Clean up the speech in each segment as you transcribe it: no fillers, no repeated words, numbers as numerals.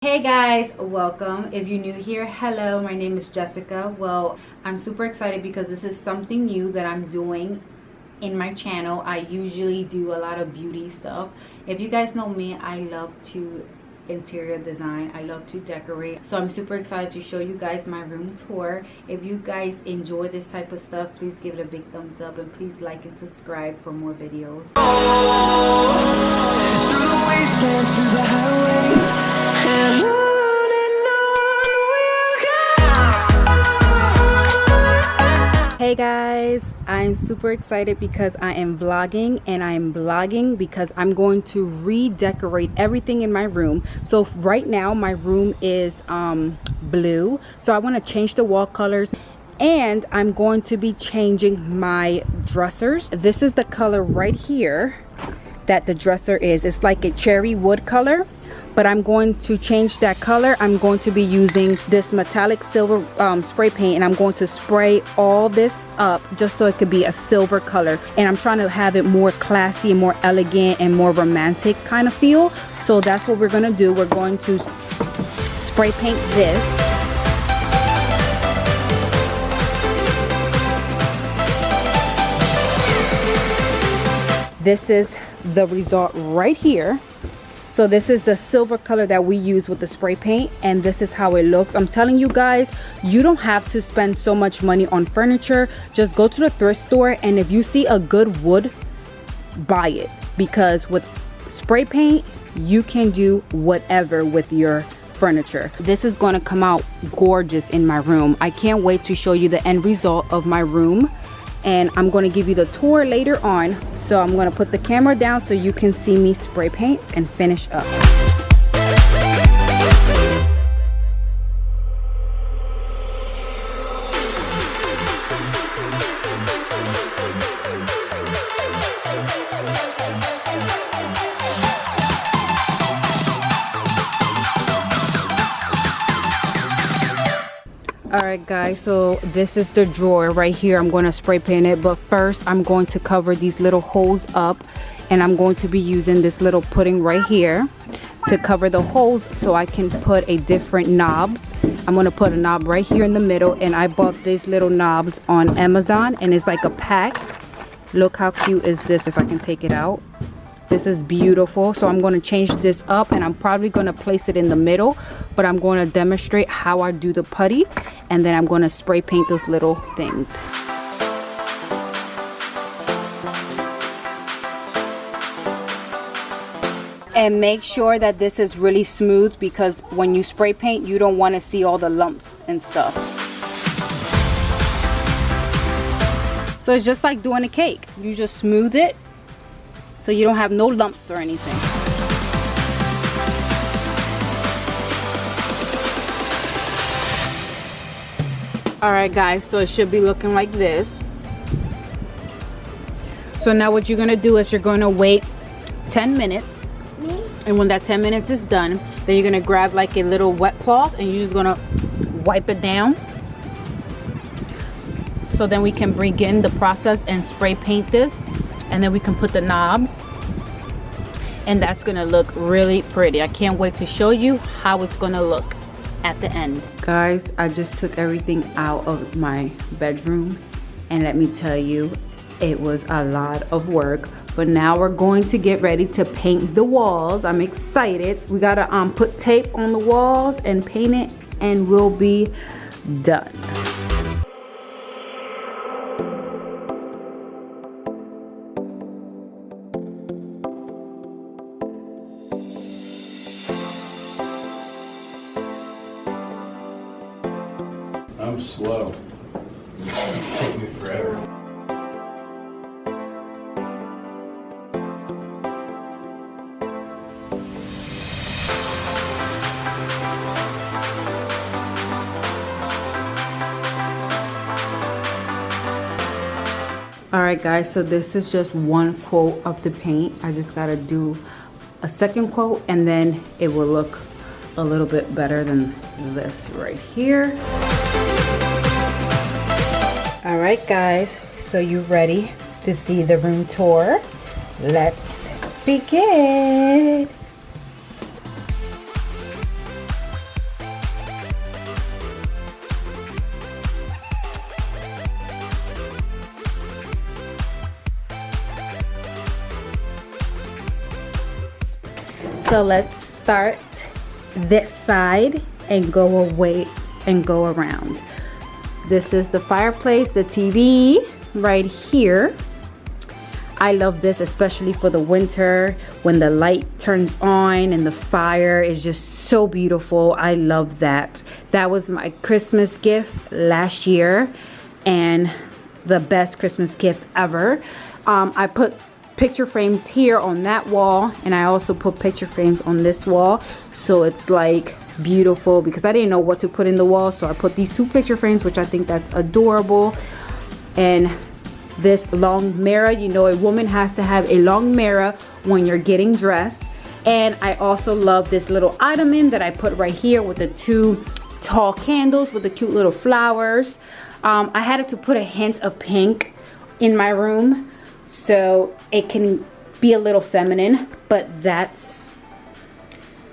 Hey guys, welcome. If you're new here, hello, my name is Jessica. Well, I'm super excited because this is something new that I'm doing in my channel. I usually do a lot of beauty stuff. If you guys know me, I love to interior design. I love to decorate. So I'm super excited to show you guys my room tour. If you guys enjoy this type of stuff, please give it a big thumbs up and please like and subscribe for more videos. Through the wastelands, through the highways, and on we'll go. Hey guys, I'm super excited because I am vlogging, and I am vlogging because I'm going to redecorate everything in my room. So right now my room is blue, so I want to change the wall colors, and I'm going to be changing my dressers. This is the color right here that the dresser is. It's like a cherry wood color, but I'm going to change that color. I'm going to be using this metallic silver spray paint, and I'm going to spray all this up just so it could be a silver color. And I'm trying to have it more classy and more elegant and more romantic kind of feel. So that's what we're gonna do. We're going to spray paint this. This is the result right here. So this is the silver color that we use with the spray paint, and this is how it looks. I'm telling you guys, you don't have to spend so much money on furniture. Just go to the thrift store, and if you see a good wood, buy it, because with spray paint you can do whatever with your furniture. This is going to come out gorgeous in my room. I can't wait to show you the end result of my room, and I'm going to give you the tour later on. So I'm going to put the camera down so you can see me spray paint and finish up. Alright guys, so this is the drawer right here. I'm going to spray paint it, but first I'm going to cover these little holes up, and I'm going to be using this little pudding right here to cover the holes so I can put a different knobs. I'm going to put a knob right here in the middle, and I bought these little knobs on Amazon, and it's like a pack. Look how cute is this if I can take it out. This is beautiful. So I'm going to change this up, and I'm probably going to place it in the middle, but I'm going to demonstrate how I do the putty, and then I'm going to spray paint those little things. And make sure that this is really smooth, because when you spray paint you don't want to see all the lumps and stuff. So it's just like doing a cake. You just smooth it so you don't have no lumps or anything. Alright guys, so it should be looking like this. So now what you're going to do is you're going to wait 10 minutes. And when that 10 minutes is done, then you're going to grab like a little wet cloth, and you're just going to wipe it down. So then we can begin the process and spray paint this. And then we can put the knobs, and that's gonna look really pretty. I can't wait to show you how it's gonna look at the end. Guys, I just took everything out of my bedroom, and let me tell you, it was a lot of work. But now we're going to get ready to paint the walls. I'm excited. We gotta put tape on the walls and paint it, and we'll be done. I'm slow. It'll take me forever. Alright guys, so this is just one coat of the paint. I just gotta do a second coat, and then it will look a little bit better than this right here. Alright guys, so you ready to see the room tour? Let's begin. So let's start this side and go away and go around. This is the fireplace, the TV right here. I love this, especially for the winter when the light turns on and the fire is just so beautiful. I love that. That was my Christmas gift last year and the best Christmas gift ever. I put picture frames here on that wall, and I also put picture frames on this wall, so it's like beautiful because I didn't know what to put in the wall, so I put these two picture frames, which I think that's adorable. And this long mirror, you know, a woman has to have a long mirror when you're getting dressed. And I also love this little ottoman that I put right here with the two tall candles with the cute little flowers. I had to put a hint of pink in my room so it can be a little feminine, but that's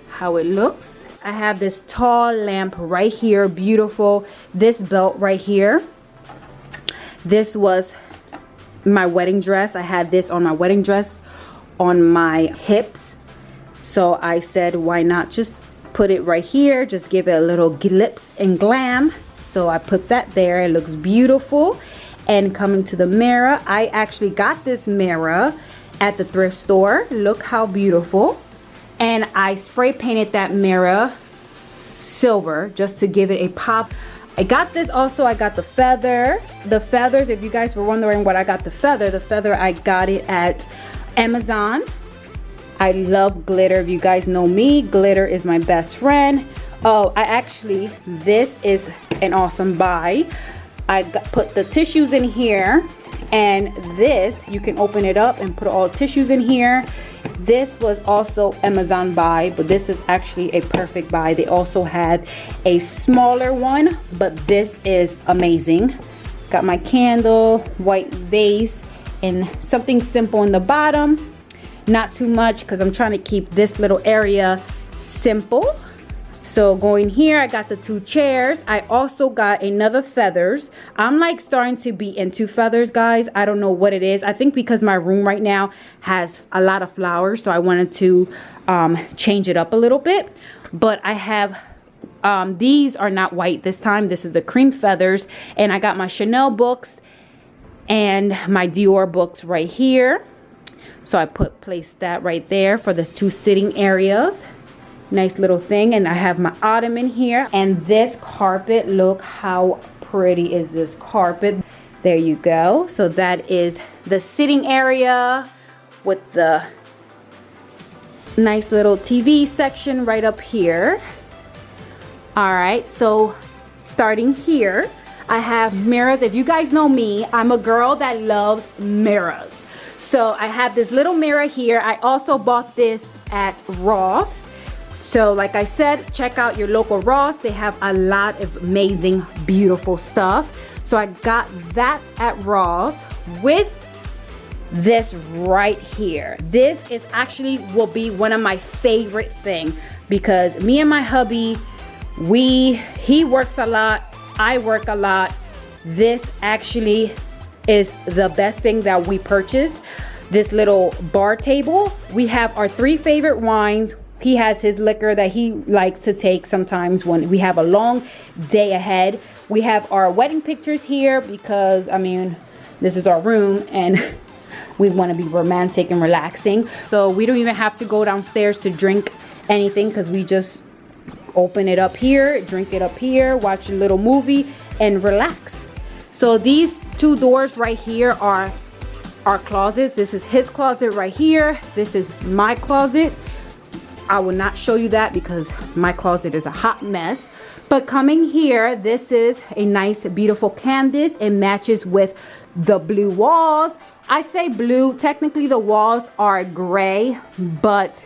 how it looks. I have this tall lamp right here, beautiful. This belt right here, this was my wedding dress. I had this on my wedding dress on my hips, so I said why not just put it right here, just give it a little glitz and glam. So I put that there. It looks beautiful. And coming to the mirror, I actually got this mirror at the thrift store. Look how beautiful. And I spray painted that mirror silver just to give it a pop. I got this also, I got the feather. The feathers, if you guys were wondering what I got the feather I got it at Amazon. I love glitter. If you guys know me, glitter is my best friend. Oh, this is an awesome buy. Put the tissues in here, and this, you can open it up and put all tissues in here. This was also Amazon buy, but this is actually a perfect buy. They also had a smaller one, but this is amazing. Got my candle, white vase, and something simple in the bottom. Not too much because I'm trying to keep this little area simple. So going here, I got the two chairs. I also got another feathers. I'm like starting to be into feathers, guys. I don't know what it is. I think because my room right now has a lot of flowers, so I wanted to change it up a little bit. But I have, these are not white this time. This is a cream feathers. And I got my Chanel books and my Dior books right here. So I placed that right there for the two sitting areas. Nice little thing. And I have my ottoman here, and this carpet, look how pretty is this carpet. There you go. So that is the sitting area with the nice little TV section right up here. All right, so starting here, I have mirrors. If you guys know me, I'm a girl that loves mirrors. So I have this little mirror here. I also bought this at Ross. So like I said, check out your local Ross. They have a lot of amazing, beautiful stuff. So I got that at Ross with this right here. This is actually will be one of my favorite things because me and my hubby, he works a lot, I work a lot. This actually is the best thing that we purchased. This little bar table. We have our 3 favorite wines. He has his liquor that he likes to take sometimes when we have a long day ahead. We have our wedding pictures here because, I mean, this is our room and we want to be romantic and relaxing. So we don't even have to go downstairs to drink anything because we just open it up here, drink it up here, watch a little movie and relax. So these 2 doors right here are our closets. This is his closet right here. This is my closet. I will not show you that because my closet is a hot mess. But coming here, this is a nice, beautiful canvas. It matches with the blue walls. I say blue, technically the walls are gray, but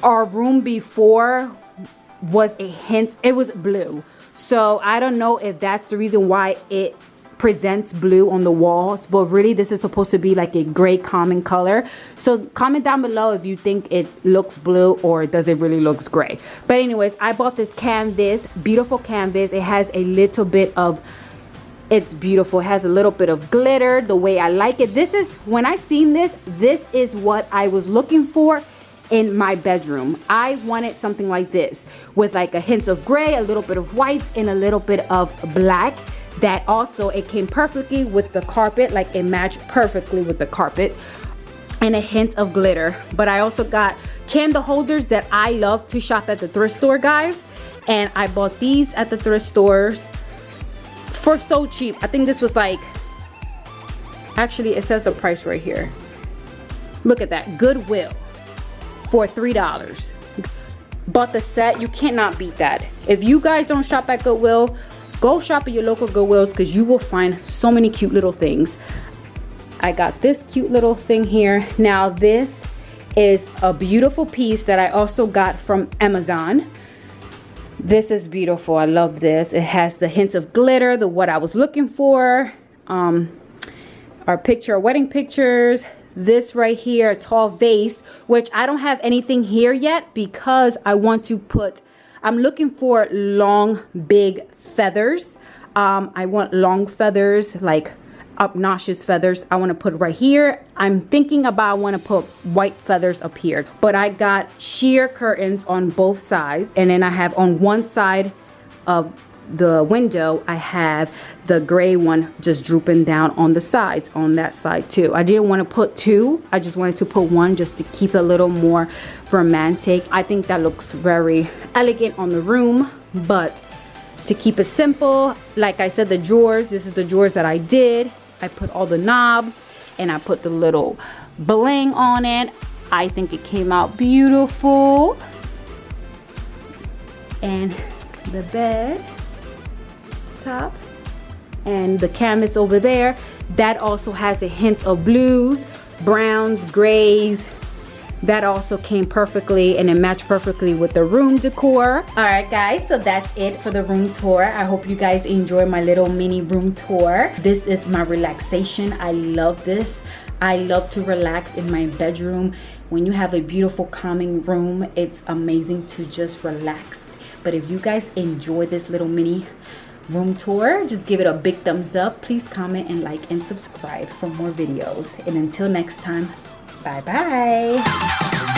our room before was a hint, it was blue. So I don't know if that's the reason why it presents blue on the walls, but really this is supposed to be like a gray common color. So comment down below if you think it looks blue or does it really looks gray. But anyways, I bought this canvas, beautiful canvas. It has a little bit of, it's beautiful. It has a little bit of glitter the way I like it. This is, when I seen this is what I was looking for in my bedroom. I wanted something like this with like a hint of gray, a little bit of white, and a little bit of black. That also, it came perfectly with the carpet, like it matched perfectly with the carpet, and a hint of glitter. But I also got candle holders that I love to shop at the thrift store, guys, and I bought these at the thrift stores for so cheap. I think this was like, actually it says the price right here. Look at that, Goodwill for $3. Bought the set. You cannot beat that. If you guys don't shop at Goodwill, go shop at your local Goodwills, because you will find so many cute little things. I got this cute little thing here. Now this is a beautiful piece that I also got from Amazon. This is beautiful. I love this. It has the hint of glitter, the what I was looking for. Our wedding pictures. This right here, a tall vase, which I don't have anything here yet because I want to put, I'm looking for long, big feathers. I want long feathers, like obnoxious feathers. I want to put right here. I'm thinking about, I want to put white feathers up here, but I got sheer curtains on both sides, and then I have on one side of the window, I have the gray one just drooping down on the sides, on that side too. I didn't want to put two, I just wanted to put one just to keep it a little more romantic. I think that looks very elegant on the room, but to keep it simple, like I said, the drawers, this is the drawers that I did. I put all the knobs and I put the little bling on it. I think it came out beautiful. And the bed top and the canvas over there, that also has a hint of blues, browns, grays. That also came perfectly, and it matched perfectly with the room decor. All right guys, so that's it for the room tour. I hope you guys enjoy my little mini room tour. This is my relaxation. I love this. I love to relax in my bedroom. When you have a beautiful calming room, it's amazing to just relax. But if you guys enjoy this little mini room tour, just give it a big thumbs up. Please comment and like and subscribe for more videos. And until next time, bye bye.